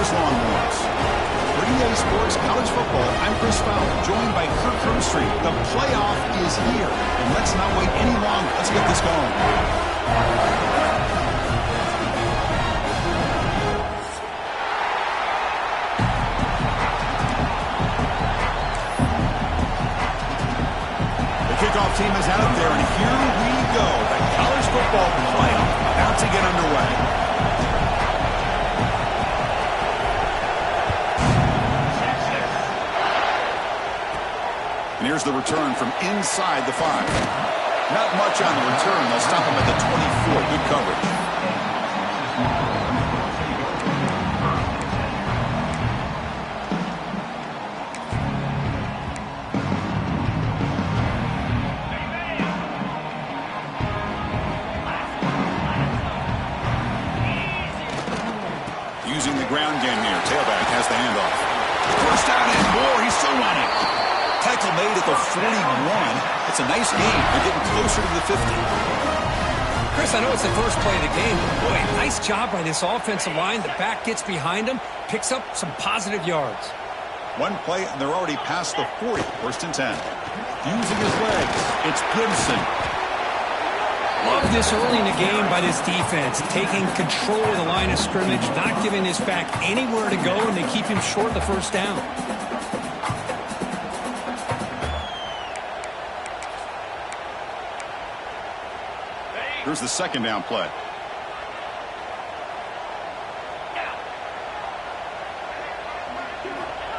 Angeles Longhorns. For EA Sports College Football, I'm Chris Fowler, joined by Kirk Herbstreit. The playoff is here, and let's not wait any longer. Let's get this going. The kickoff team is out there, and here we go. The college football playoff about to get underway. And here's the return from inside the 5. Not much on the return. They'll stop him at the 24. Good coverage. Using the ground game here. Tailback has the handoff. First down and more. He's still running. Tackle made at the 41. It's a nice gain. They're getting closer to the 50. Chris, I know it's the first play of the game. Boy, nice job by this offensive line. The back gets behind him, picks up some positive yards. One play, and they're already past the 40. First and 10. Using his legs, it's Gibson. Love this early in the game by this defense. Taking control of the line of scrimmage, not giving his back anywhere to go, and they keep him short of the first down. Here's the second down play.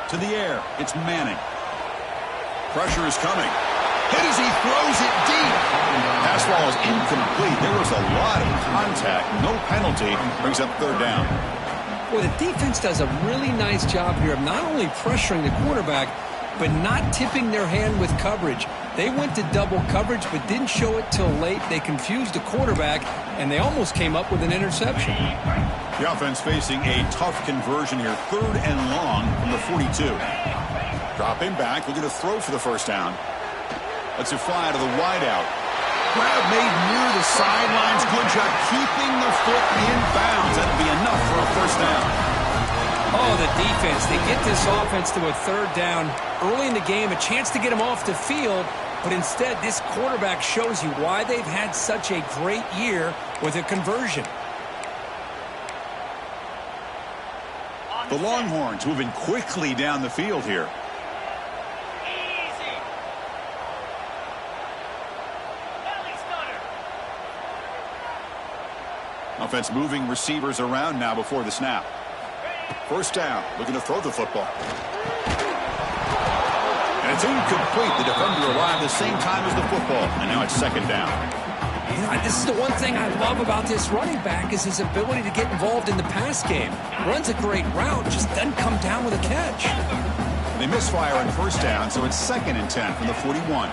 To the air, it's Manning. Pressure is coming. Hit as he throws it deep. Pass ball is incomplete. There was a lot of contact. No penalty. Brings up third down. Well, the defense does a really nice job here of not only pressuring the quarterback, but not tipping their hand with coverage. They went to double coverage, but didn't show it till late. They confused the quarterback, and they almost came up with an interception. The offense facing a tough conversion here. Third and long from the 42. Dropping back, looking to throw for the first down. Lets it fly to the wideout. Grab made near the sidelines. Good job keeping the foot in bounds. That'll be enough for a first down. Oh, the defense. They get this offense to a third down early in the game, a chance to get him off the field, but instead this quarterback shows you why they've had such a great year with a conversion. The Longhorns moving quickly down the field here. Offense moving receivers around now before the snap. First down, looking to throw the football. And it's incomplete. The defender arrived the same time as the football, and now it's second down. Yeah, this is the one thing I love about this running back is his ability to get involved in the pass game. Runs a great route, just doesn't come down with a catch. They misfire on first down, so it's second and 10 from the 41.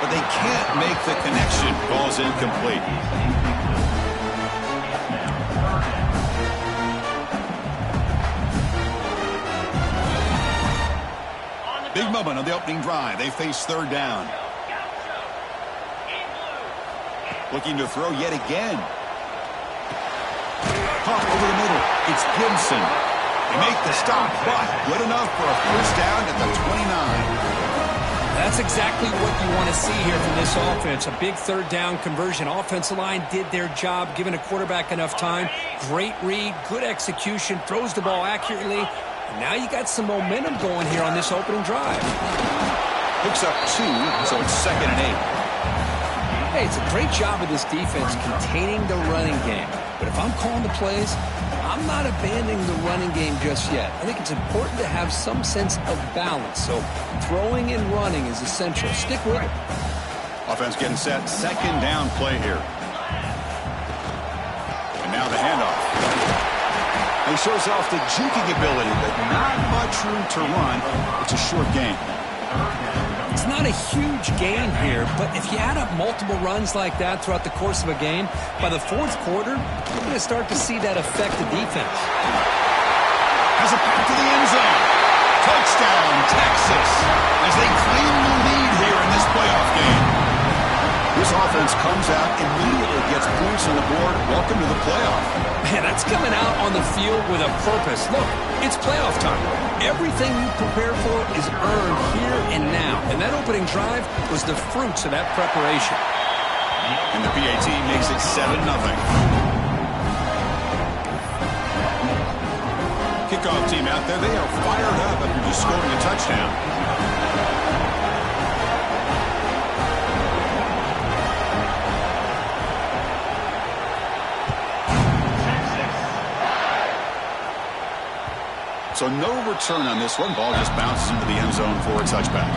But they can't make the connection. Ball's incomplete. Big moment on the opening drive. They face third down. Looking to throw yet again. Caught over the middle. It's Gibson. They make the stop, but good enough for a first down at the 29. That's exactly what you want to see here from this offense. A big third down conversion. Offensive line did their job, giving a quarterback enough time. Great read, good execution, throws the ball accurately. And now you got some momentum going here on this opening drive. Picks up 2, so it's second and 8. Hey, it's a great job of this defense containing the running game. But if I'm calling the plays, I'm not abandoning the running game just yet. I think it's important to have some sense of balance. So throwing and running is essential. Stick with it. Offense getting set. Second down play here. And now the handoff. He shows off the juking ability, but not much room to run. It's a short gain. It's not a huge gain here, but if you add up multiple runs like that throughout the course of a game, by the fourth quarter, you're going to start to see that affect the defense. Has it back to the end zone. Touchdown, Texas, as they claim the lead here in this playoff game. This offense comes out, immediately gets points on the board. Welcome to the playoff. Man, that's coming out on the field with a purpose. Look, it's playoff time. Everything you prepare for is earned here and now. And that opening drive was the fruits of that preparation. And the PAT makes it 7-0. Kickoff team out there, they are fired up after just scoring a touchdown. So no return on this one. Ball just bounces into the end zone for a touchback.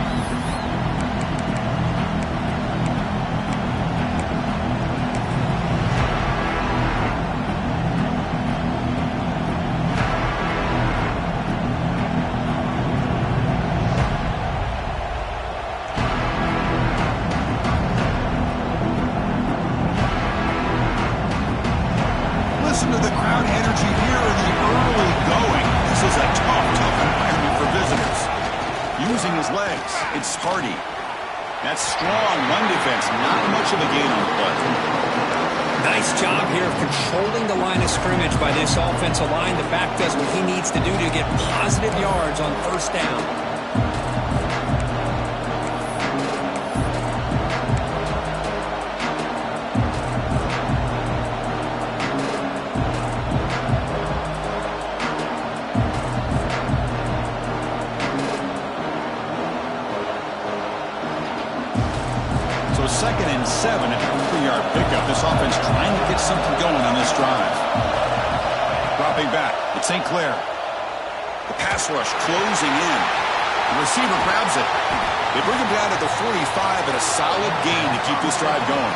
Listen to the crowd energy here in the early going. This is a tough environment for visitors. Using his legs, it's Hardy. That's strong run defense. Not much of a gain on the play. Nice job here of controlling the line of scrimmage by this offensive line. The back does what he needs to do to get positive yards on first down. So 2nd and 7 at the 3-yard pickup. This offense trying to get something going on this drive. Dropping back, it's St. Clair. The pass rush closing in. The receiver grabs it. They bring him down to the 45 and a solid gain to keep this drive going.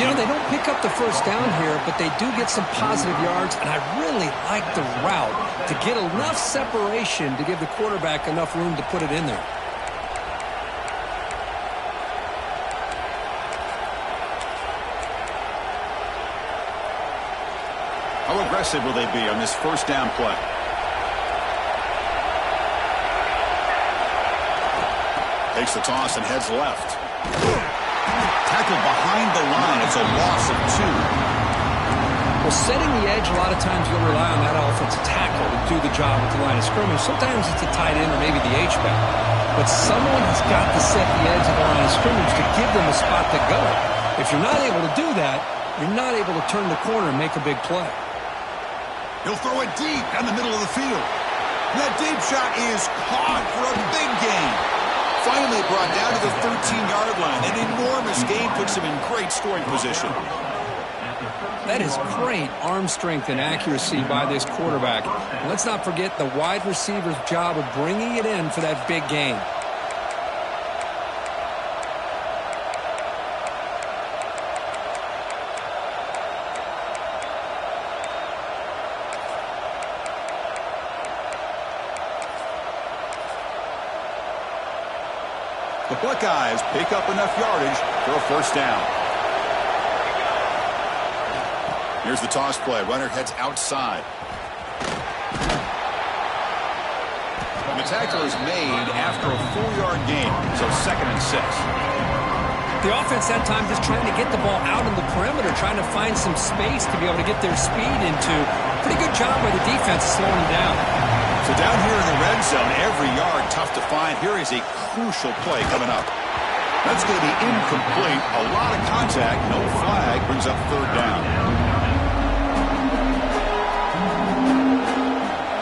You know, they don't pick up the first down here, but they do get some positive yards, and I really like the route to get enough separation to give the quarterback enough room to put it in there. How aggressive will they be on this first down play? Takes the toss and heads left. Tackled behind the line. It's a loss of 2. Well, setting the edge, a lot of times you'll rely on that offensive tackle to do the job at the line of scrimmage. Sometimes it's a tight end or maybe the H-back. But someone has got to set the edge of the line of scrimmage to give them a spot to go. If you're not able to do that, you're not able to turn the corner and make a big play. He'll throw it deep down the middle of the field. And that deep shot is caught for a big gain. Finally brought down to the 13-yard line. An enormous gain puts him in great scoring position. That is great arm strength and accuracy by this quarterback. And let's not forget the wide receiver's job of bringing it in for that big gain. The Buckeyes pick up enough yardage for a first down. Here's the toss play. Runner heads outside. And the tackle is made after a 4-yard gain, so 2nd and 6. The offense that time just trying to get the ball out on the perimeter, trying to find some space to be able to get their speed into. Pretty good job by the defense slowing them down. So down here in the red zone, every yard tough to find. Here is a crucial play coming up. That's going to be incomplete. A lot of contact. No flag. Brings up 3rd down.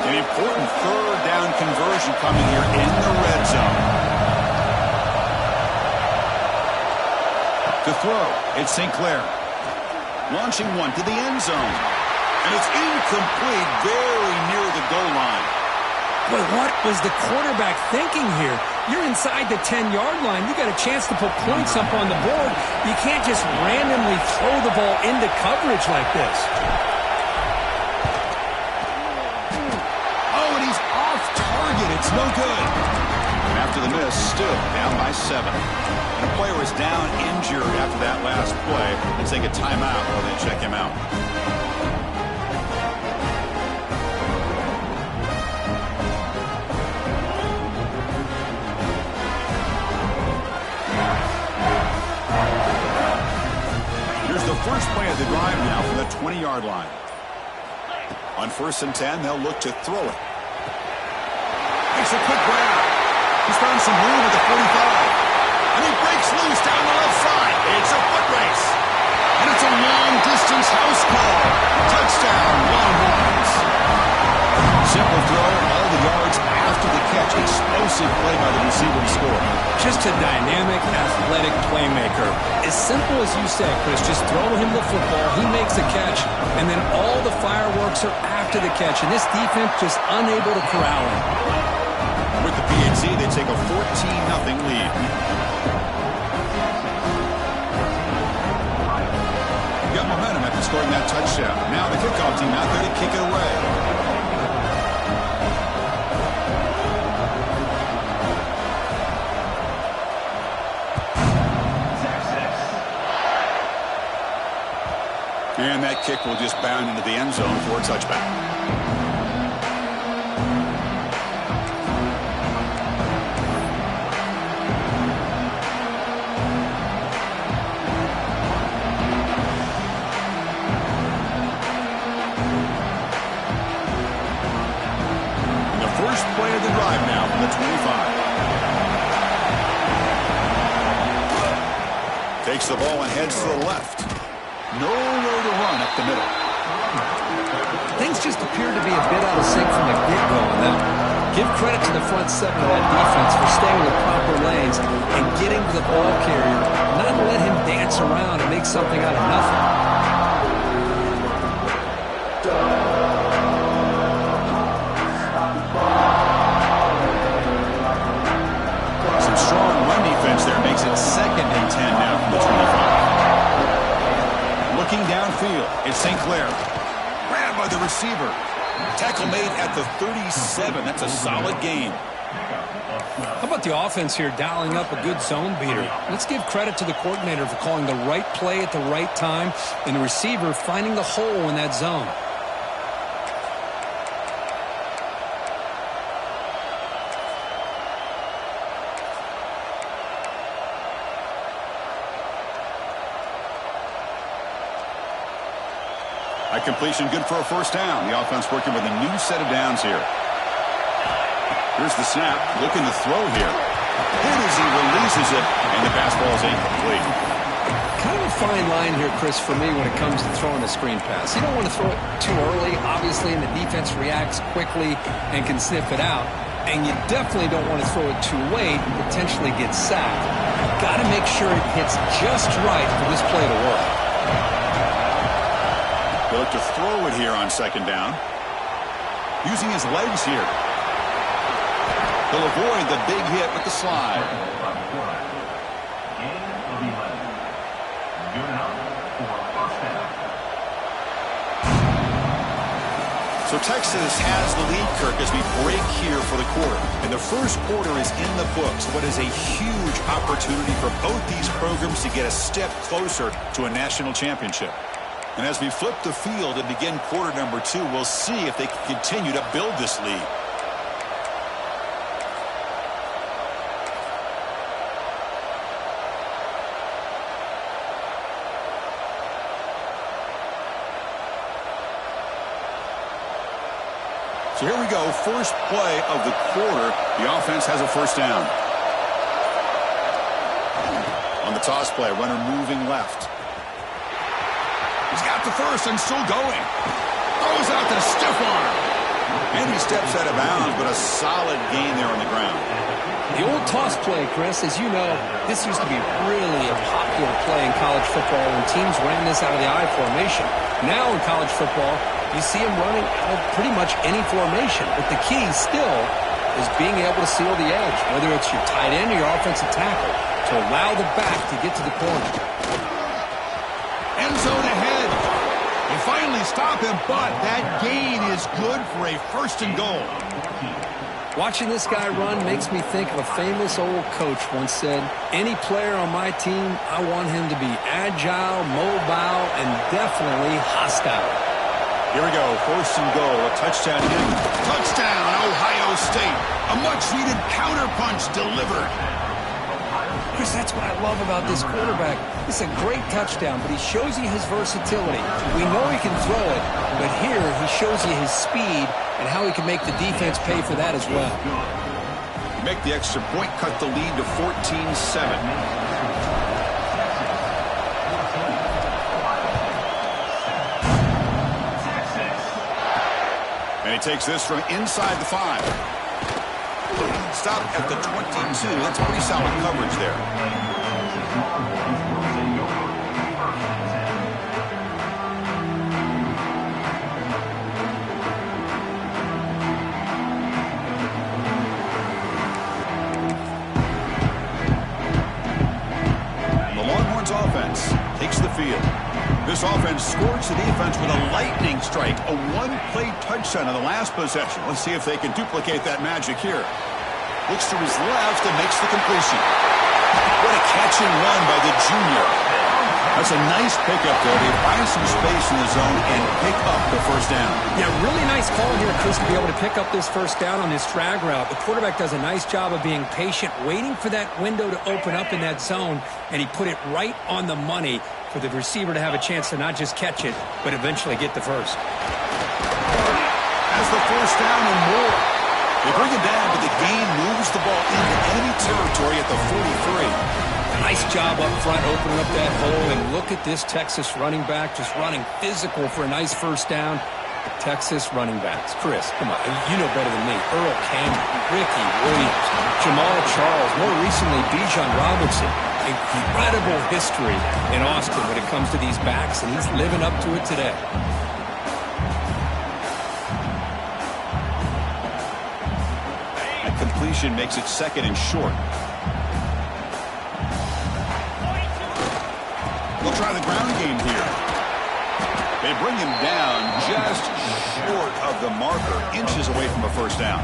An important 3rd down conversion coming here in the red zone. To throw, it's St. Clair. Launching one to the end zone. And it's incomplete, very near the goal line. Boy, what was the quarterback thinking here? You're inside the 10-yard line. You got a chance to put points up on the board. You can't just randomly throw the ball into coverage like this. Oh, and he's off target. It's no good. And after the miss, still down by 7. And a player is down injured after that last play. Let's take a timeout while they check him out. First play of the drive now from the 20-yard 20-yard line. On 1st and 10, they'll look to throw it. Makes a quick grab. He's found some room at the 45. And he breaks loose down the left side. It's a foot race. And it's a long-distance house call. Touchdown, Longhorns. Simple throw, all the yards after the catch. Explosive play by the receiver to score. Just a dynamic, athletic playmaker. As simple as you said, Chris, just throw him the football, he makes the catch, and then all the fireworks are after the catch, and this defense just unable to corral him. With the PNC, they take a 14-0 lead. Got momentum after scoring that touchdown. Now the kickoff team out there to kick it away. And that kick will just bound into the end zone for a touchback. The first play of the drive now from the 25. Takes the ball and heads to the left. Nowhere to run up the middle. Things just appear to be a bit out of sync from the get-go on that. Give credit to the front seven of that defense for staying in the proper lanes and getting to the ball carrier, not let him dance around and make something out of nothing. Some strong run defense there makes it 2nd and 10 now from the 25. Looking downfield, it's St. Clair. Grabbed by the receiver. Tackle made at the 37. That's a solid gain. How about the offense here dialing up a good zone beater? Let's give credit to the coordinator for calling the right play at the right time and the receiver finding the hole in that zone. A completion good for a first down. The offense working with a new set of downs here. Here's the snap. Looking to throw here. Hit as he releases it, and the pass ball is incomplete. Kind of a fine line here, Chris, for me when it comes to throwing a screen pass. You don't want to throw it too early, obviously, and the defense reacts quickly and can sniff it out. And you definitely don't want to throw it too late and potentially get sacked. You've got to make sure it hits just right for this play to work. They look to throw it here on 2nd down. Using his legs here. He'll avoid the big hit with the slide. So Texas has the lead, Kirk, as we break here for the quarter. And the first quarter is in the books. What is a huge opportunity for both these programs to get a step closer to a national championship. And as we flip the field and begin quarter number 2, we'll see if they can continue to build this lead. So here we go, first play of the quarter. The offense has a first down. On the toss play, runner moving left. He's got the first and still going. Throws out to the stiff arm. And he steps out of bounds, but a solid gain there on the ground. The old toss play, Chris, as you know, this used to be really a popular play in college football when teams ran this out of the I formation. Now in college football, you see them running out of pretty much any formation. But the key still is being able to seal the edge, whether it's your tight end or your offensive tackle, to allow the back to get to the corner. End zone ahead. They finally stop him, but that gain is good for a 1st and goal. Watching this guy run makes me think of a famous old coach once said, any player on my team, I want him to be agile, mobile, and definitely hostile. Here we go, 1st and goal, a touchdown hit. Touchdown, Ohio State. A much-needed counterpunch delivered. Chris, that's what I love about this quarterback. It's a great touchdown, but he shows you his versatility. We know he can throw it, but here he shows you his speed and how he can make the defense pay for that as well. Make the extra point, cut the lead to 14-7. And he takes this from inside the 5. Stop at the 22. That's pretty solid coverage there. The Longhorns offense takes the field. This offense scores the defense with a lightning strike, a one-play touchdown on the last possession. Let's see if they can duplicate that magic here. Looks to his left and makes the completion. What a catch and run by the junior. That's a nice pickup there. They find some space in the zone and pick up the first down. Yeah, really nice call here, Chris, to be able to pick up this first down on this drag route. The quarterback does a nice job of being patient, waiting for that window to open up in that zone, and he put it right on the money for the receiver to have a chance to not just catch it, but eventually get the first. Has the first down and more. They bring it down, but the gain moves the ball into enemy territory at the 43. Nice job up front, opening up that hole, and look at this Texas running back just running physical for a nice first down. Texas running backs. Chris, come on, you know better than me. Earl Campbell, Ricky Williams, Jamal Charles, more recently Bijan Robinson. Incredible history in Austin when it comes to these backs, and he's living up to it today. Completion makes it second and short. They'll try the ground game here. They bring him down just short of the marker, inches away from a first down.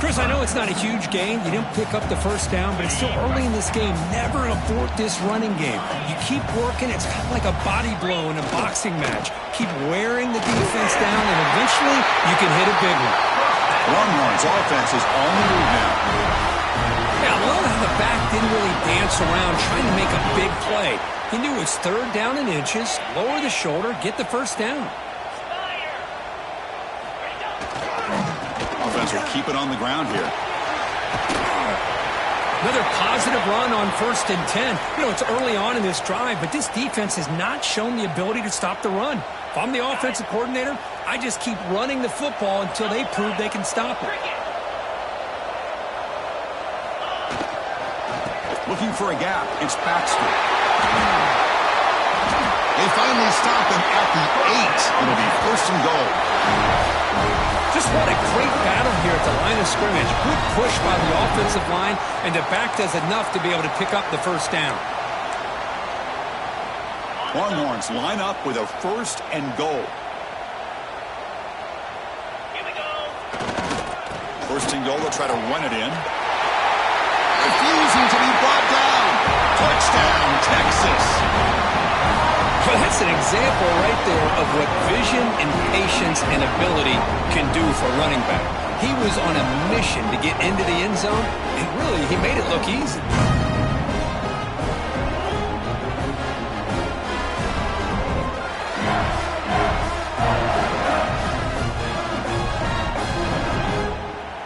Chris, I know it's not a huge gain. You didn't pick up the first down, but it's still early in this game. Never abort this running game. You keep working. It's kind of like a body blow in a boxing match. Keep wearing the defense down, and eventually you can hit a big one. Longhorns offense is on the move now. Yeah, I love how the back didn't really dance around trying to make a big play. He knew it's third down and inches, lower the shoulder, get the first down. Offense will keep it on the ground here. Another positive run on 1st and 10. You know, it's early on in this drive, but this defense has not shown the ability to stop the run. If I'm the offensive coordinator, I just keep running the football until they prove they can stop it. Looking for a gap. It's Baxter. They finally stop him at the 8. It'll be 1st and goal. Just what a great battle here at the line of scrimmage. Good push by the offensive line, and the back does enough to be able to pick up the first down. Longhorns line up with a 1st and goal. Here we go. 1st and goal, they'll try to run it in. Refusing to be brought down. Touchdown, Texas. Well, that's an example right there of what vision and patience and ability can do for a running back. He was on a mission to get into the end zone, and really, he made it look easy.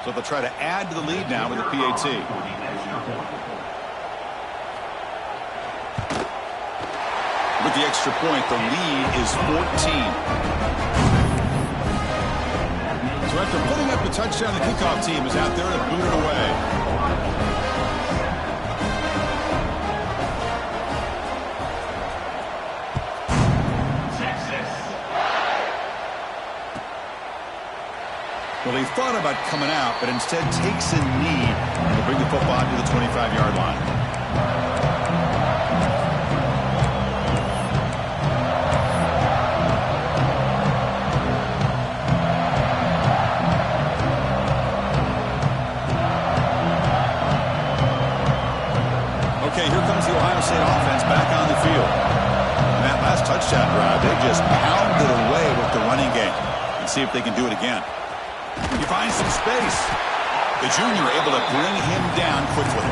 So they'll try to add to the lead now with the PAT. With the extra point, the lead is 14. So after putting up the touchdown, the kickoff team is out there to boot it away. Well, he thought about coming out, but instead takes a knee to bring the football to the 25-yard line. Okay, here comes the Ohio State offense back on the field. And that last touchdown drive, they just pounded away with the running game. Let's see if they can do it again. He finds some space. The junior able to bring him down quickly.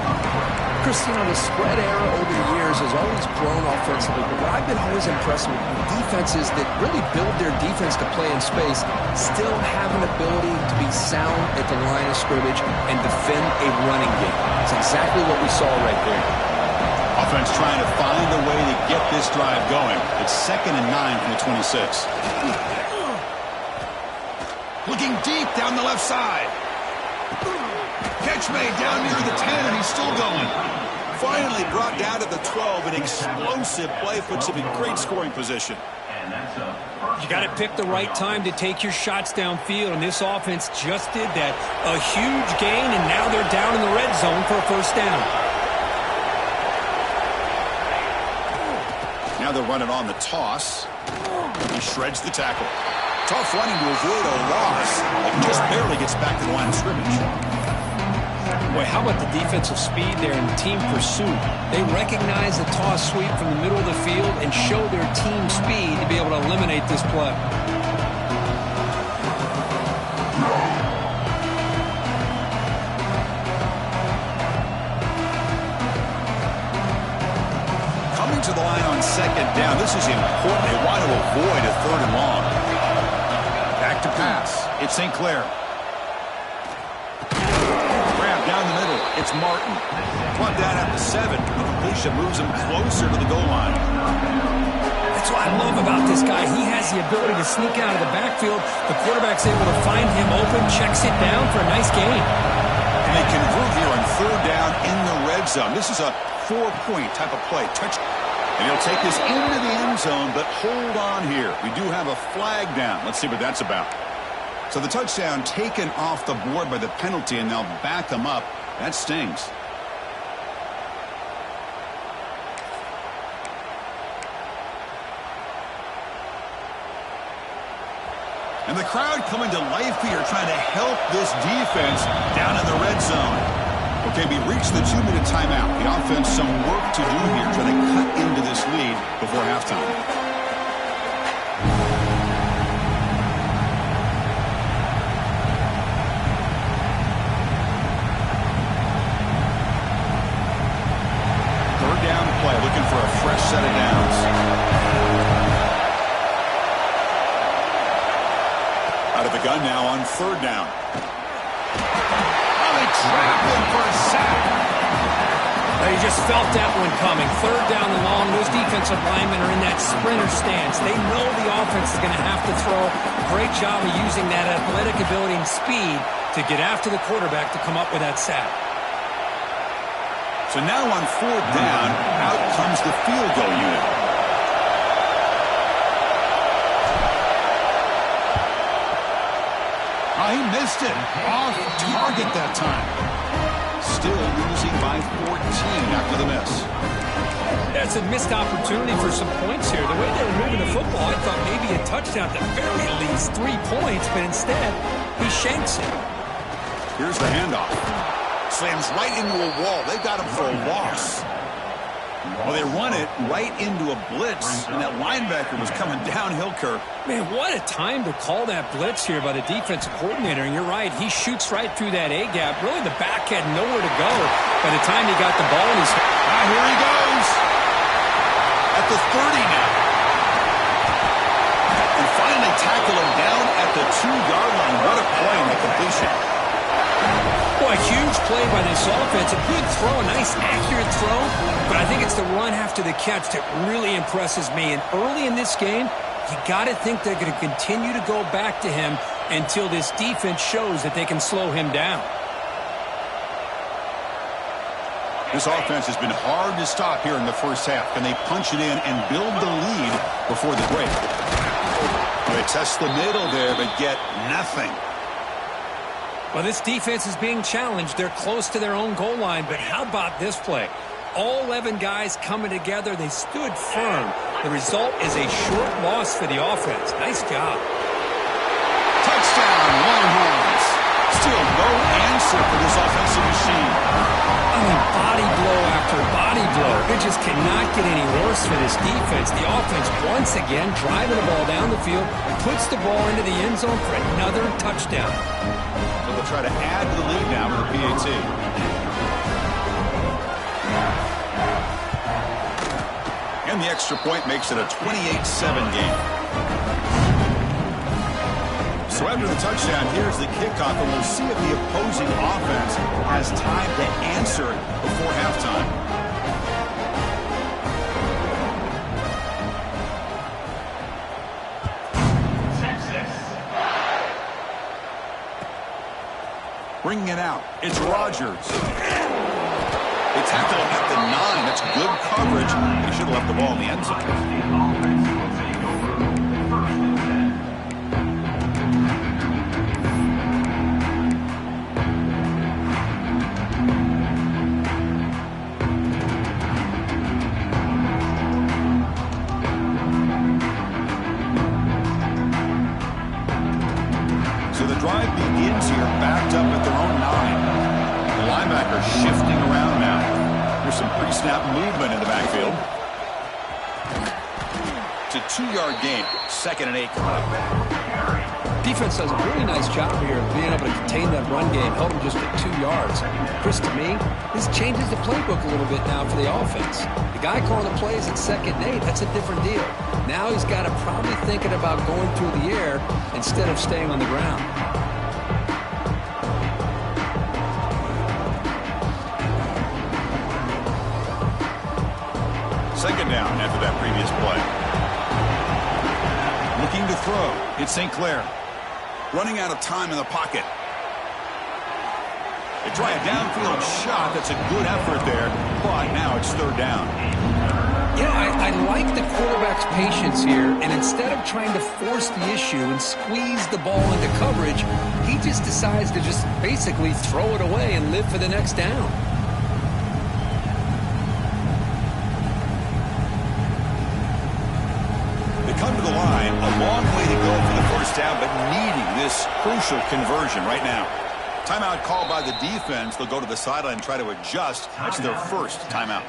Christine, the spread era over the years has always grown offensively, but what I've been always impressed with defenses that really build their defense to play in space still have an ability to be sound at the line of scrimmage and defend a running game. It's exactly what we saw right there. Offense trying to find a way to get this drive going. It's 2nd and 9 from the 26. Looking deep down the left side. Catch made down near the 10, and he's still going. Finally brought down to the 12. An explosive play puts him in great scoring position. You got to pick the right time to take your shots downfield, and this offense just did that. A huge gain, and now they're down in the red zone for a first down. Now they're running on the toss. He shreds the tackle. Tough running to avoid a loss. It just barely gets back to the line of scrimmage. Boy, how about the defensive speed there in team pursuit? They recognize the toss sweep from the middle of the field and show their team speed to be able to eliminate this play. Coming to the line on 2nd down. This is important. They want to avoid a 3rd and long. Back to pass. It's St. Clair. Grab down the middle. It's Martin. Brought down at the 7. The completion moves him closer to the goal line. That's what I love about this guy. He has the ability to sneak out of the backfield. The quarterback's able to find him open, checks it down for a nice gain. And they convert here on 3rd down in the red zone. This is a 4-point type of play. Touch. And he'll take this into the end zone, but hold on here. We do have a flag down. Let's see what that's about. So the touchdown taken off the board by the penalty, and they'll back them up. That stings. And the crowd coming to life here, trying to help this defense down in the red zone. Okay, we reached the 2-minute timeout. The offense some work to do here, trying to cut into this lead before halftime. Third down play, looking for a fresh set of downs. Out of the gun now on 3rd down. Trap him for a sack. They just felt that one coming. 3rd down and long. Those defensive linemen are in that sprinter stance. They know the offense is going to have to throw. Great job of using that athletic ability and speed to get after the quarterback to come up with that sack. So now on 4th down, out comes the field goal unit. Oh, he missed it. Off target that time. Still losing by 14 after the miss. That's a missed opportunity for some points here. The way they were moving the football, I thought maybe a touchdown, at the very least 3 points, but instead, he shanks it. Here's the handoff. Slams right into a wall. They got him for a loss. Well, they run it right into a blitz, and that linebacker was coming downhill, Kirk. Man, what a time to call that blitz here by the defensive coordinator. And you're right, he shoots right through that A-gap. Really, the back had nowhere to go by the time he got the ball in his hand. Here he goes. At the 30 now. And finally tackle him down at the 2-yard line. What a play in the completion. Boy, a huge play by this offense. A good throw, a nice accurate throw. But I think it's the run after the catch that really impresses me. And early in this game, you got to think they're going to continue to go back to him until this defense shows that they can slow him down. This offense has been hard to stop here in the first half. Can they punch it in and build the lead before the break? They test the middle there, but get nothing. Well, this defense is being challenged. They're close to their own goal line, but how about this play? All 11 guys coming together. They stood firm. The result is a short loss for the offense. Nice job. Touchdown, Longhorns. Still no answer for this offensive machine. I mean, body blow after body blow. It just cannot get any worse for this defense. The offense, once again, driving the ball down the field, puts the ball into the end zone for another touchdown. So they'll try to add to the lead now with the PAT. And the extra point makes it a 28-7 game. So after the touchdown, here's the kickoff, and we'll see if the opposing offense has time to answer before halftime. Bringing it out, it's Rodgers. They tackle him at the 9. That's good coverage. They should have left the ball in the end zone. So the drive begins here, backed up at their own 9. The linebacker shifting around now. There's some pre-snap movement in the backfield. It's a 2-yard gain. 2nd and 8 coming up. Defense does a really nice job here of being able to contain that run game, held them just at 2 yards. Chris, to me, this changes the playbook a little bit now for the offense. The guy calling the plays at 2nd and 8, that's a different deal. Now he's got to probably thinking about going through the air instead of staying on the ground. Second down after that previous play. Looking to throw. It's St. Clair. Running out of time in the pocket. They try a downfield shot. That's a good effort there, but now it's 3rd down. You know, I like the quarterback's patience here, and instead of trying to force the issue and squeeze the ball into coverage, he just decides to just basically throw it away and live for the next down. Come to the line, a long way to go for the first down, but needing this crucial conversion right now. Timeout called by the defense. They'll go to the sideline and try to adjust. That's their first timeout.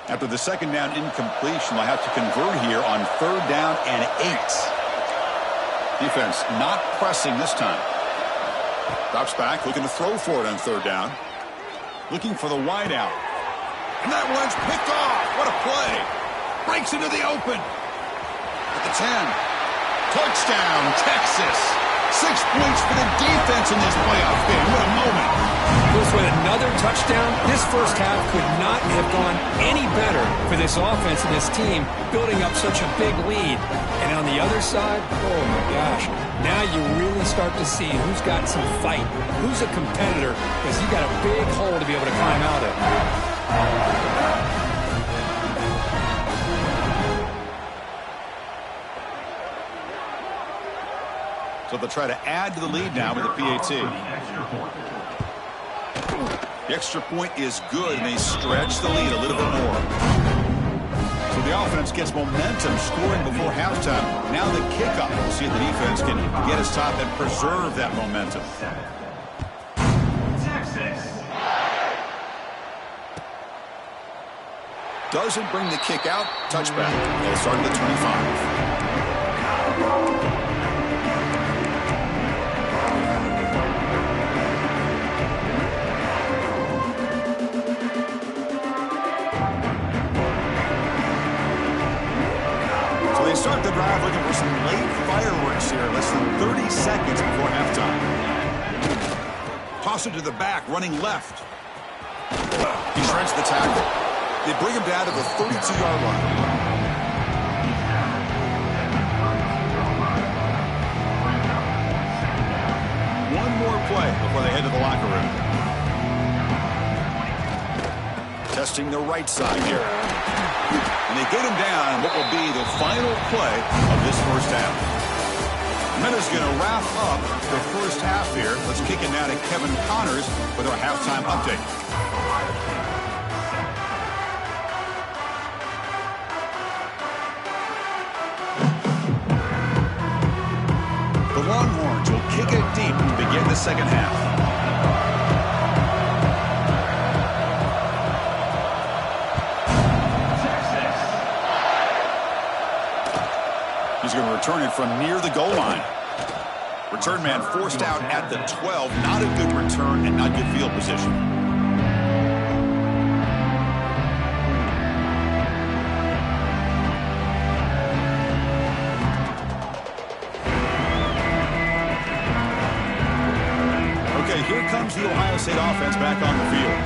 After the 2nd down incompletion, they'll have to convert here on 3rd down and 8. Defense not pressing this time. Drops back, looking to throw for it on 3rd down. Looking for the wide out. And that one's picked off. What a play. Breaks into the open. At the 10. Touchdown, Texas. 6 points for the defense in this playoff game. What a moment. With another touchdown, this first half could not have gone any better for this offense and this team, building up such a big lead. And on the other side, oh my gosh, now you really start to see who's got some fight, who's a competitor, because you got a big hole to be able to climb out of. So they'll try to add to the lead now with the PAT. The extra point is good, and they stretch the lead a little bit more. So the offense gets momentum, scoring before halftime. Now the kickoff. We'll see if the defense can get his top and preserve that momentum. Doesn't bring the kick out. Touchback. They'll start at the 25. Start the drive looking for some late fireworks here. Less than 30 seconds before halftime. Toss it to the back, running left. He shreds the tackle. They bring him down to the 32-yard line. One more play before they head to the locker room. Testing the right side here. And they get him down what will be the final play of this first half. Minutes going to wrap up the first half here. Let's kick it now to Kevin Connors with our halftime update. The Longhorns will kick it deep to begin the second half. He's going to return it from near the goal line. Return man forced out at the 12. Not a good return and not good field position. Okay, here comes the Ohio State offense back on the field.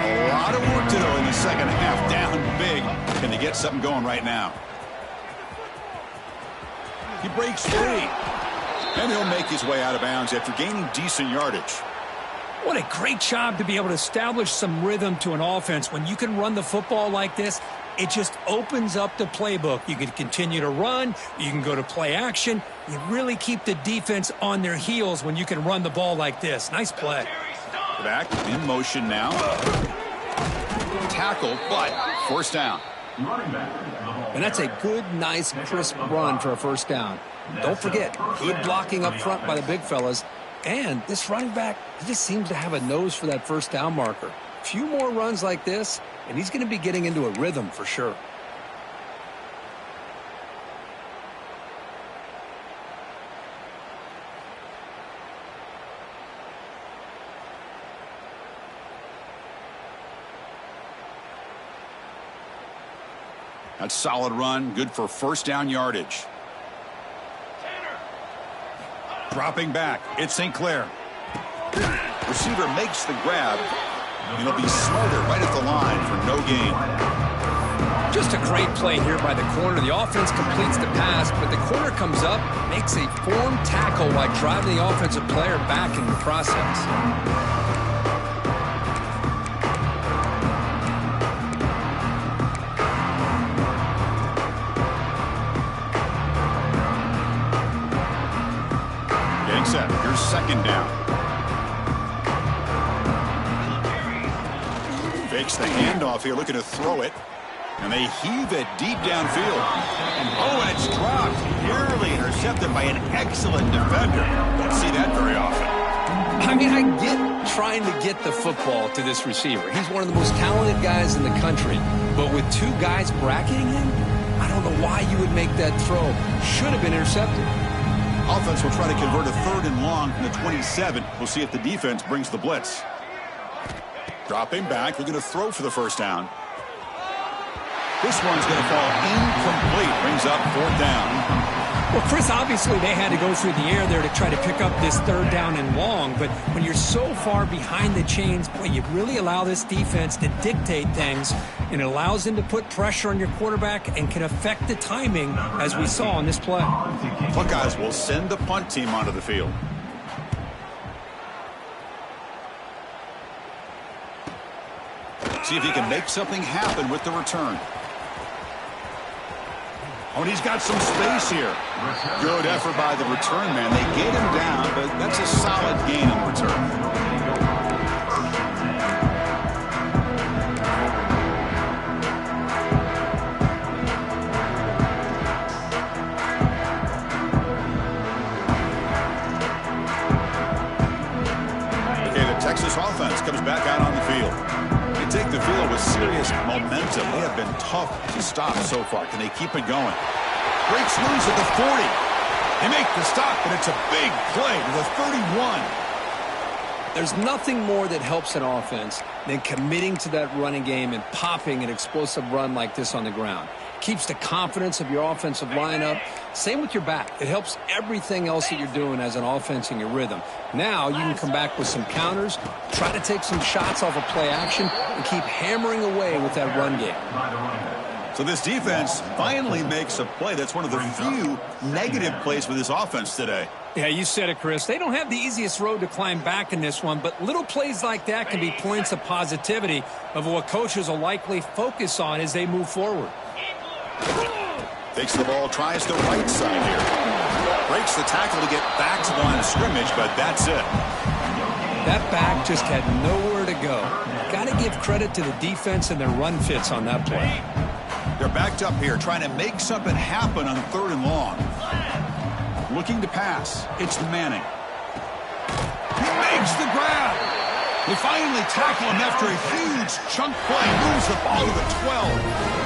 A lot of work to do in the second half. Down big. Can they get something going right now? He breaks free. And he'll make his way out of bounds after gaining decent yardage. What a great job to be able to establish some rhythm to an offense. When you can run the football like this, it just opens up the playbook. You can continue to run. You can go to play action. You really keep the defense on their heels when you can run the ball like this. Nice play. Back in motion now. Tackle, but first down. And that's a good, nice, crisp run for a first down. Don't forget, good blocking up front by the big fellas. And this running back, he just seems to have a nose for that first down marker. A few more runs like this, and he's going to be getting into a rhythm for sure. That's a solid run, good for first down yardage. Dropping back, it's St. Clair. Receiver makes the grab, and he'll be smarter right at the line for no gain. Just a great play here by the corner. The offense completes the pass, but the corner comes up, makes a form tackle while driving the offensive player back in the process. Set. Here's second down. Fakes the handoff here, looking to throw it. And they heave it deep downfield. Oh, and it's dropped. Nearly intercepted by an excellent defender. Don't see that very often. I mean, I get trying to get the football to this receiver. He's one of the most talented guys in the country. But with two guys bracketing him, I don't know why you would make that throw. Should have been intercepted. Offense will try to convert a third and long from the 27. We'll see if the defense brings the blitz. Dropping back, looking to throw for the first down. This one's going to fall incomplete. Brings up fourth down. Well, Chris, obviously they had to go through the air there to try to pick up this third down and long. But when you're so far behind the chains, boy, you really allow this defense to dictate things. And it allows them to put pressure on your quarterback and can affect the timing, as we saw on this play. Buckeyes will send the punt team onto the field. See if he can make something happen with the return. Oh, and he's got some space here. Good effort by the return man. They get him down, but that's a solid gain in return. Texas offense comes back out on the field. They take the field with serious momentum. They have been tough to stop so far. Can they keep it going? Breaks loose at the 40. They make the stop, but it's a big play to the 31. There's nothing more that helps an offense than committing to that running game and popping an explosive run like this on the ground. Keeps the confidence of your offensive lineup. Same with your back. It helps everything else that you're doing as an offense in your rhythm. Now you can come back with some counters, try to take some shots off of play action, and keep hammering away with that run game. So this defense finally makes a play. That's one of the few negative plays for this offense today. Yeah, you said it, Chris. They don't have the easiest road to climb back in this one, but little plays like that can be points of positivity of what coaches will likely focus on as they move forward. Takes the ball, tries the right side here. Breaks the tackle to get back to the line of scrimmage, but that's it. That back just had nowhere to go. Got to give credit to the defense and their run fits on that play. They're backed up here, trying to make something happen on third and long. Looking to pass. It's Manning. He makes the grab. They finally tackle him after a huge chunk play. Moves the ball to the 12.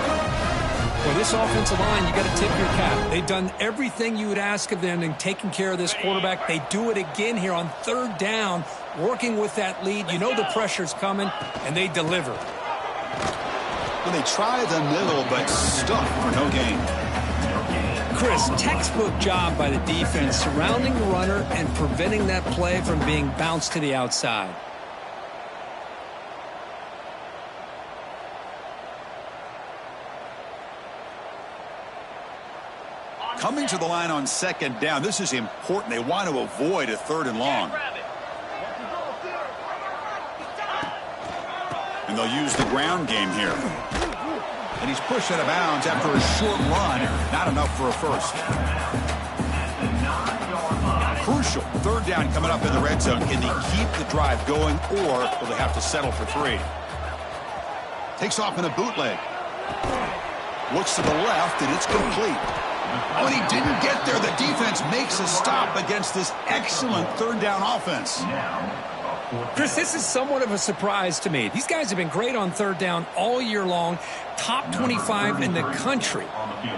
Well, this offensive line, you got to tip your cap. They've done everything you would ask of them in taking care of this quarterback. They do it again here on third down, working with that lead. You know the pressure's coming, and they deliver. Well, they try the middle, but stuck for no gain. Chris, textbook job by the defense surrounding the runner and preventing that play from being bounced to the outside. Coming to the line on second down, this is important. They want to avoid a third and long. And they'll use the ground game here. And he's pushed out of bounds after a short run. Not enough for a first. Crucial third down coming up in the red zone. Can they keep the drive going, or will they have to settle for 3? Takes off in a bootleg. Looks to the left, and it's complete. Oh, and he didn't get there. The defense makes a stop against this excellent third down offense. Chris, this is somewhat of a surprise to me. These guys have been great on third down all year long, top 25 in the country,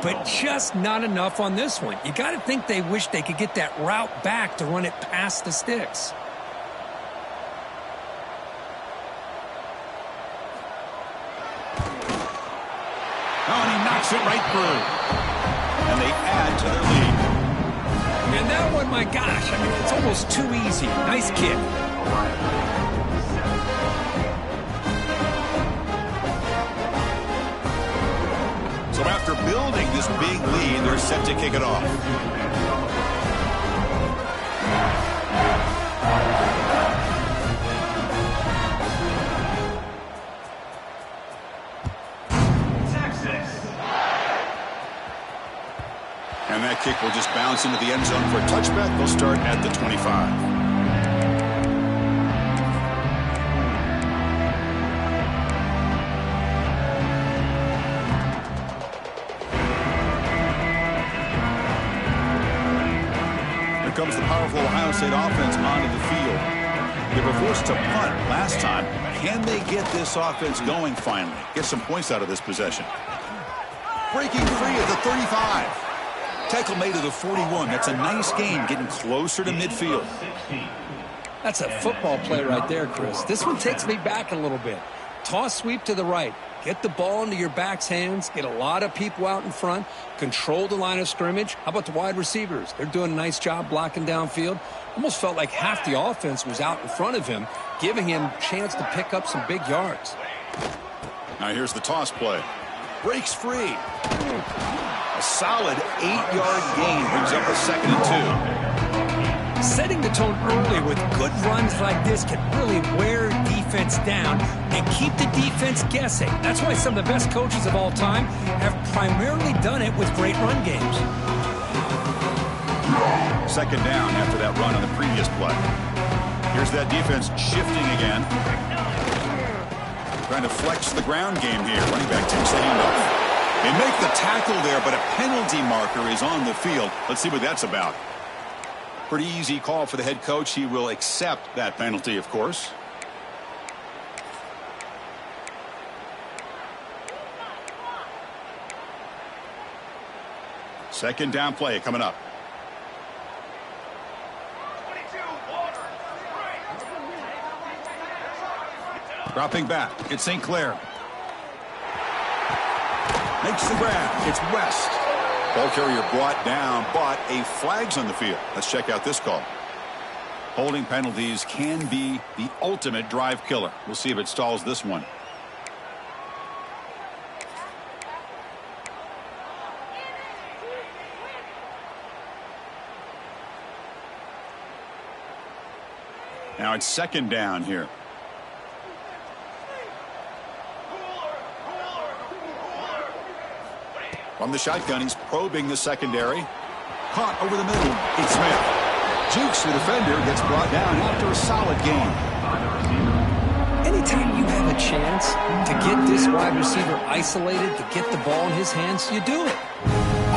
but just not enough on this one. You got to think they wish they could get that route back to run it past the sticks. Oh, and he knocks it right through. And they add to their lead. And that one, my gosh, I mean, it's almost too easy. Nice kick. So after building this big lead, they're set to kick it off. And that kick will just bounce into the end zone for a touchback. They'll start at the 25. Comes the powerful Ohio State offense onto the field. They were forced to punt last time. Can they get this offense going finally? Get some points out of this possession. Breaking free at the 35. Tackle made to the 41. That's a nice gain, getting closer to midfield. That's a football play right there, Chris. This one takes me back a little bit. Toss sweep to the right. Get the ball into your back's hands. Get a lot of people out in front. Control the line of scrimmage. How about the wide receivers? They're doing a nice job blocking downfield. Almost felt like half the offense was out in front of him, giving him a chance to pick up some big yards. Now here's the toss play. Breaks free. A solid 8-yard gain brings up a 2nd and 2. Setting the tone early with good runs like this can really wear defense down and keep the defense guessing. That's why some of the best coaches of all time have primarily done it with great run games. 2nd down after that run on the previous play. Here's that defense shifting again. Trying to flex the ground game here. Running back takes the handoff. They make the tackle there, but a penalty marker is on the field. Let's see what that's about. Pretty easy call for the head coach. He will accept that penalty, of course. Second down play coming up. Dropping back. It's St. Clair. Makes the grab. It's West. Ball carrier brought down, but a flag's on the field. Let's check out this call. Holding penalties can be the ultimate drive killer. We'll see if it stalls this one. Now it's 2nd down here. From the shotgun, he's probing the secondary. Caught over the middle. It's Smith. Jukes the defender, gets brought down after a solid game. Anytime you have a chance to get this wide receiver isolated, to get the ball in his hands, you do it.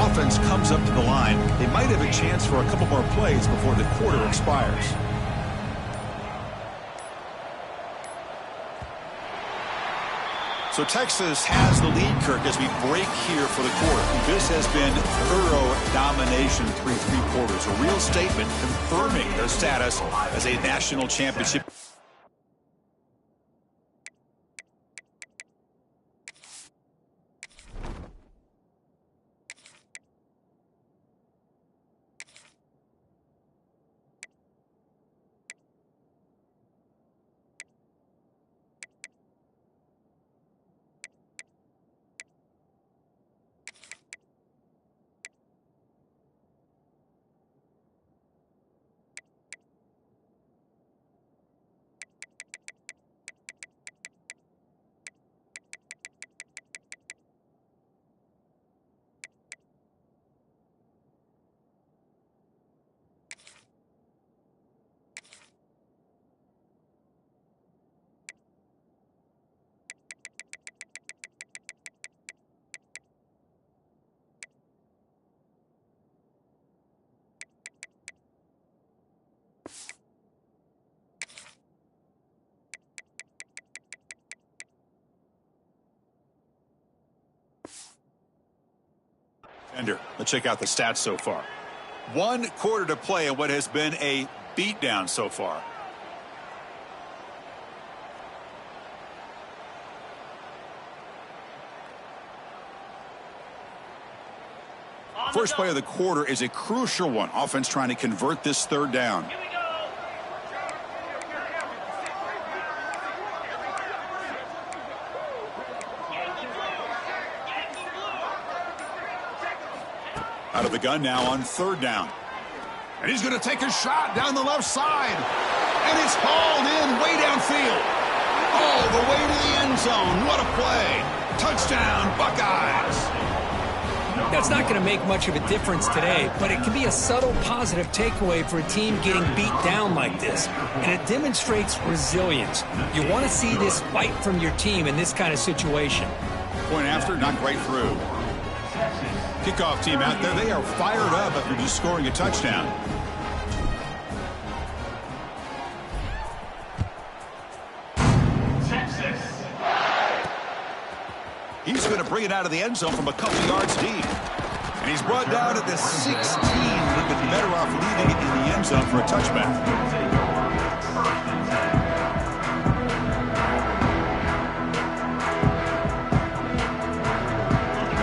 Offense comes up to the line. They might have a chance for a couple more plays before the quarter expires. So Texas has the lead, Kirk, as we break here for the quarter. This has been thorough domination through 3 quarters. A real statement confirming their status as a national championship. Let's check out the stats so far. 1 quarter to play in what has been a beatdown so far. First play of the quarter is a crucial one. Offense trying to convert this 3rd down. Out of the gun now on 3rd down. And he's going to take a shot down the left side. And it's hauled in way downfield. All the way to the end zone. What a play. Touchdown, Buckeyes. That's not going to make much of a difference today, but it can be a subtle positive takeaway for a team getting beat down like this. And it demonstrates resilience. You want to see this fight from your team in this kind of situation. Point after, not quite through. Kickoff team out there, they are fired up after just scoring a touchdown. Texas. He's going to bring it out of the end zone from a couple yards deep. And he's brought down at the 16. Would have been better off leaving it in the end zone for a touchback.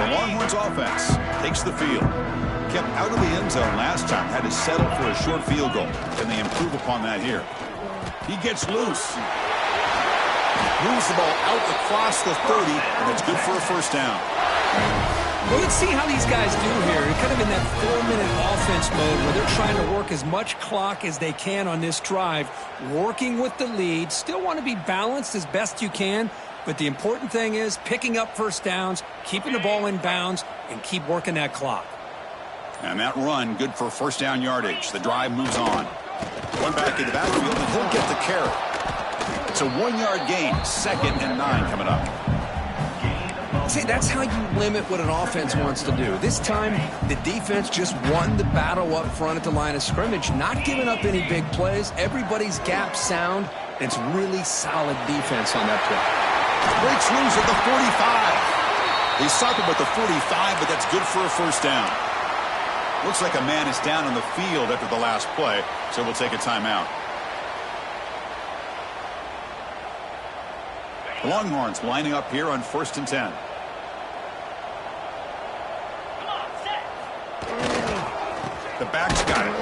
Longhorns offense takes the field. Kept out of the end zone last time. Had to settle for a short field goal. Can they improve upon that here? He gets loose. Moves the ball out across the 30, and it's good for a 1st down. Well, let's see how these guys do here. They're kind of in that 4-minute offense mode where they're trying to work as much clock as they can on this drive, working with the lead. Still want to be balanced as best you can. But the important thing is picking up 1st downs, keeping the ball in bounds, and keep working that clock. And that run, good for 1st down yardage. The drive moves on. One back in the backfield, and he'll get the carry. It's a 1-yard gain. 2nd and 9 coming up. See, that's how you limit what an offense wants to do. This time, the defense just won the battle up front at the line of scrimmage, not giving up any big plays. Everybody's gap sound. It's really solid defense on that play. Breaks loose at the 45. They stop him at the 45, but that's good for a 1st down. Looks like a man is down on the field after the last play, so we'll take a timeout. The Longhorns lining up here on 1st and 10. The back's got it.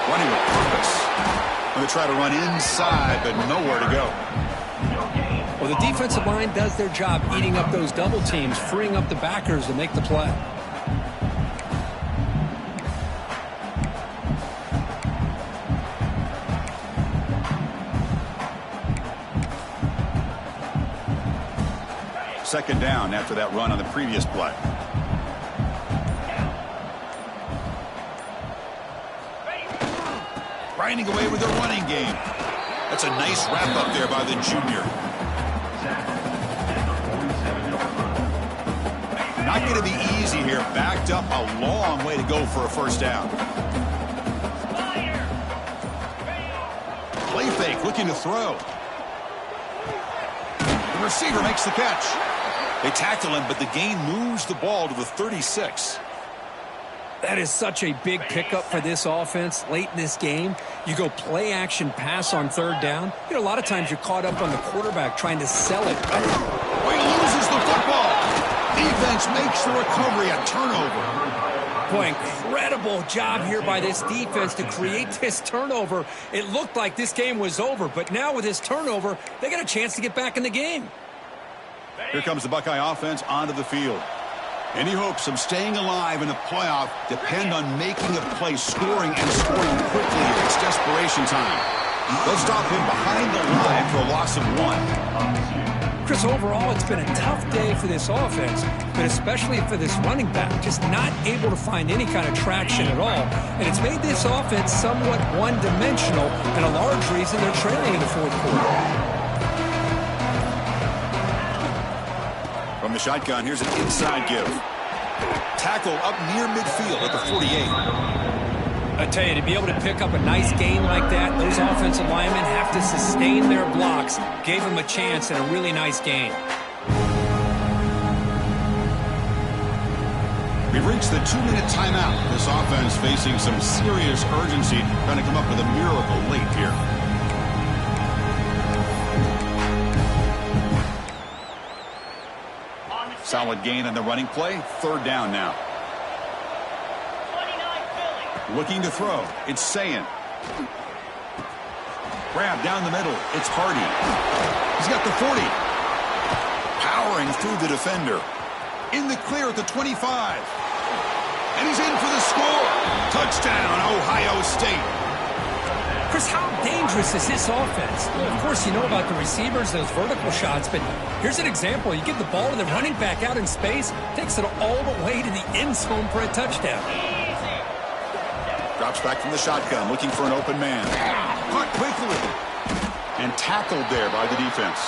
Running with purpose. Going to try to run inside, but nowhere to go. Well, the defensive line does their job eating up those double teams, freeing up the backers to make the play. Second down after that run on the previous play. Grinding away with a running game. That's a nice wrap up there by the junior. Not going to be easy here. Backed up a long way to go for a 1st down. Play fake, looking to throw. The receiver makes the catch. They tackle him, but the gain moves the ball to the 36. That is such a big pickup for this offense late in this game. You go play action pass on third down. You know, a lot of times you're caught up on the quarterback trying to sell it. Oh, he loses the football. Defense makes the recovery, a turnover. Boy, incredible job here by this defense to create this turnover. It looked like this game was over, but now with this turnover, they got a chance to get back in the game. Here comes the Buckeye offense onto the field. Any hopes of staying alive in the playoff depend on making a play, scoring and scoring quickly. It's desperation time. They'll stop him behind the line for a loss of 1. Chris, overall, it's been a tough day for this offense, but especially for this running back, just not able to find any kind of traction at all. And it's made this offense somewhat one-dimensional, and a large reason they're trailing in the fourth quarter. From the shotgun, here's an inside give. Tackle up near midfield at the 48. I tell you, to be able to pick up a nice gain like that, those offensive linemen have to sustain their blocks. Gave them a chance and a really nice gain. We've reached the 2-minute timeout. This offense facing some serious urgency, trying to come up with a miracle late here. Solid gain on the running play. Third down now. Looking to throw. It's Sayin. Grab down the middle. It's Hardy. He's got the 40. Powering through the defender. In the clear at the 25. And he's in for the score. Touchdown, Ohio State. Chris, how dangerous is this offense? Well, of course, you know about the receivers, those vertical shots, but here's an example. You give the ball to the running back out in space, takes it all the way to the end zone for a touchdown. Drops back from the shotgun, looking for an open man. Caught quickly. And tackled there by the defense.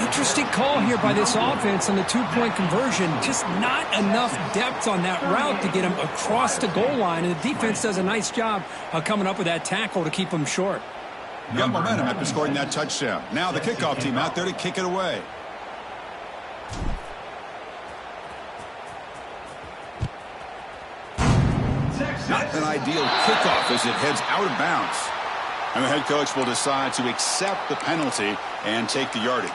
Interesting call here by this offense on the two-point conversion. Just not enough depth on that route to get him across the goal line, and the defense does a nice job of coming up with that tackle to keep him short. Got momentum after scoring that touchdown. Now the kickoff team out there to kick it away. Not an ideal kickoff as it heads out of bounds. And the head coach will decide to accept the penalty and take the yardage.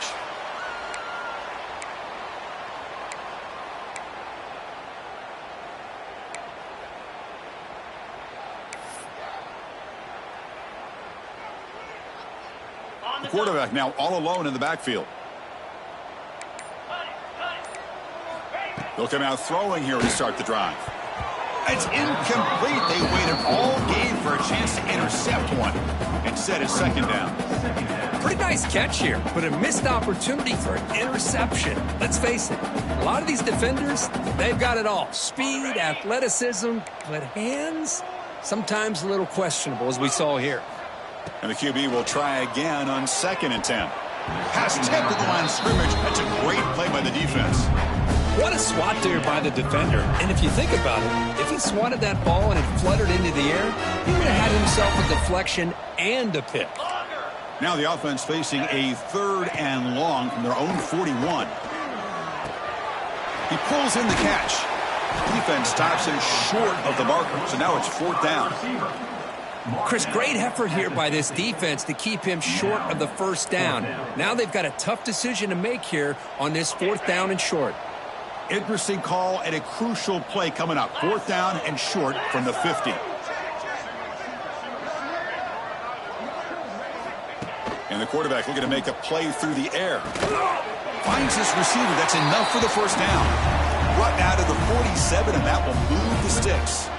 The quarterback now all alone in the backfield. They'll come out throwing here to start the drive. It's incomplete. They waited all game for a chance to intercept one. Instead, it's second down. Pretty nice catch here, but a missed opportunity for an interception. Let's face it, a lot of these defenders, they've got it all. Speed, athleticism, but hands, sometimes a little questionable, as we saw here. And the QB will try again on 2nd and 10. Pass tipped at the line of scrimmage. That's a great play by the defense. What a swat there by the defender. And if you think about it, if he swatted that ball and it fluttered into the air, he would have had himself a deflection and a pick. Now the offense facing a 3rd and long from their own 41. He pulls in the catch. Defense stops him short of the marker, so now it's 4th down. Chris, great effort here by this defense to keep him short of the 1st down. Now they've got a tough decision to make here on this 4th down and short. Interesting call and a crucial play coming up. 4th down and short from the 50. And the quarterback looking to make a play through the air. Finds this receiver. That's enough for the 1st down. Brought out of the 47, and that will move the sticks.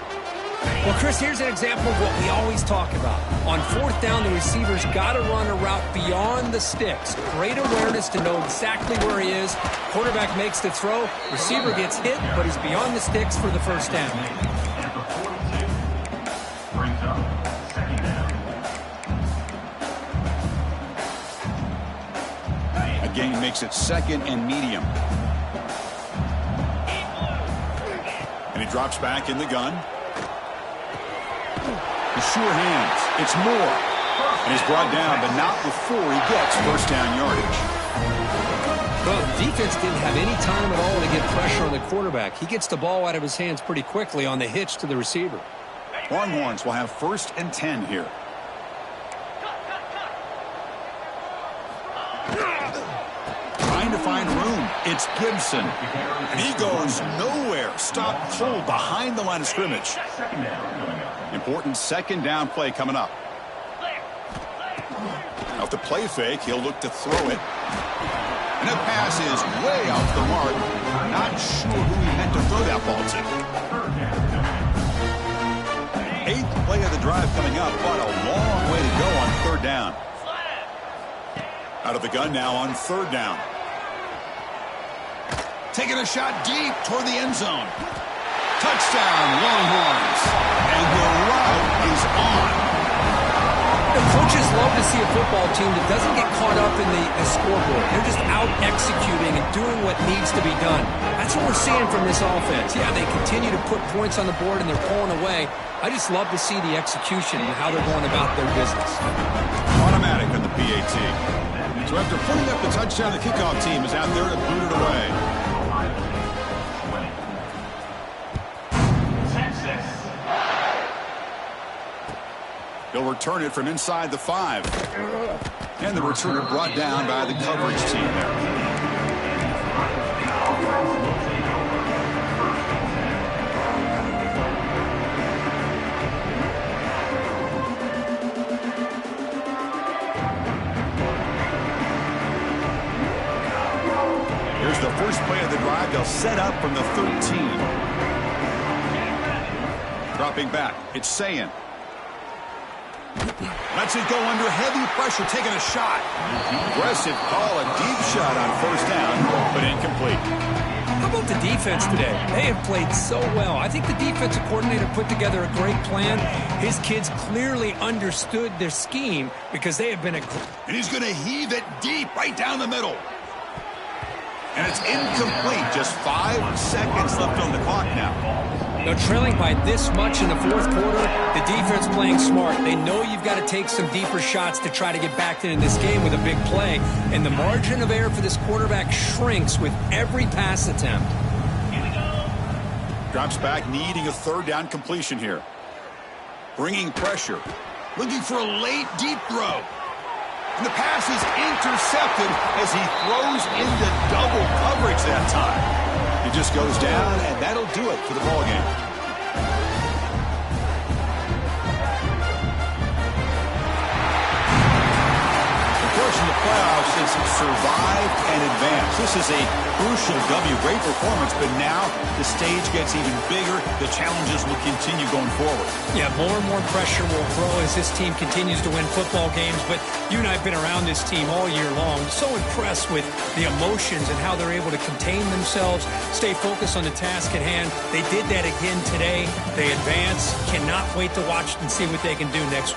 Well, Chris, here's an example of what we always talk about. On 4th down, the receiver's got to run a route beyond the sticks. Great awareness to know exactly where he is. Quarterback makes the throw. Receiver gets hit, but he's beyond the sticks for the 1st down. A gain makes it 2nd and medium. And he drops back in the gun. The sure hands. It's Moore. And he's brought down, but not before he gets 1st down yardage. Well, the defense didn't have any time at all to get pressure on the quarterback. He gets the ball out of his hands pretty quickly on the hitch to the receiver. Longhorns will have 1st and 10 here. Trying to find room. It's Gibson. And he goes nowhere. Stopped cold behind the line of scrimmage. Important 2nd down play coming up. Off the play fake, he'll look to throw it. And that pass is way off the mark. Not sure who he meant to throw that ball to. 8th play of the drive coming up, but a long way to go on 3rd down. Out of the gun now on 3rd down. Taking a shot deep toward the end zone. Touchdown, Longhorns. And the route is on. The coaches love to see a football team that doesn't get caught up in the scoreboard. They're just out executing and doing what needs to be done. That's what we're seeing from this offense. Yeah, they continue to put points on the board and they're pulling away. I just love to see the execution and how they're going about their business. Automatic on the PAT. So after putting up the touchdown, the kickoff team is out there to boot it away. He'll return it from inside the 5. And the returner brought down by the coverage team there. Here's the first play of the drive. They'll set up from the 13. Dropping back. It's Sayin. Lets it go under heavy pressure, taking a shot. Aggressive call, a deep shot on 1st down, but incomplete. How about the defense today? They have played so well. I think the defensive coordinator put together a great plan. His kids clearly understood their scheme because they have been And he's going to heave it deep right down the middle. And it's incomplete. Just 5 seconds left on the clock now. They're trailing by this much in the 4th quarter. The defense playing smart. They know you've got to take some deeper shots to try to get back into this game with a big play. And the margin of error for this quarterback shrinks with every pass attempt. Drops back, needing a 3rd down completion here. Bringing pressure. Looking for a late deep throw. And the pass is intercepted as he throws into double coverage that time. He just goes down, and that'll do it for the ballgame. Of course, in the playoffs, it's survive and advance. This is a crucial W. Great performance, but now the stage gets even bigger. The challenges will continue going forward. Yeah, more and more pressure will grow as this team continues to win football games. But you and I have been around this team all year long. So impressed with the emotions and how they're able to contain themselves, stay focused on the task at hand. They did that again today. They advance. Cannot wait to watch and see what they can do next week.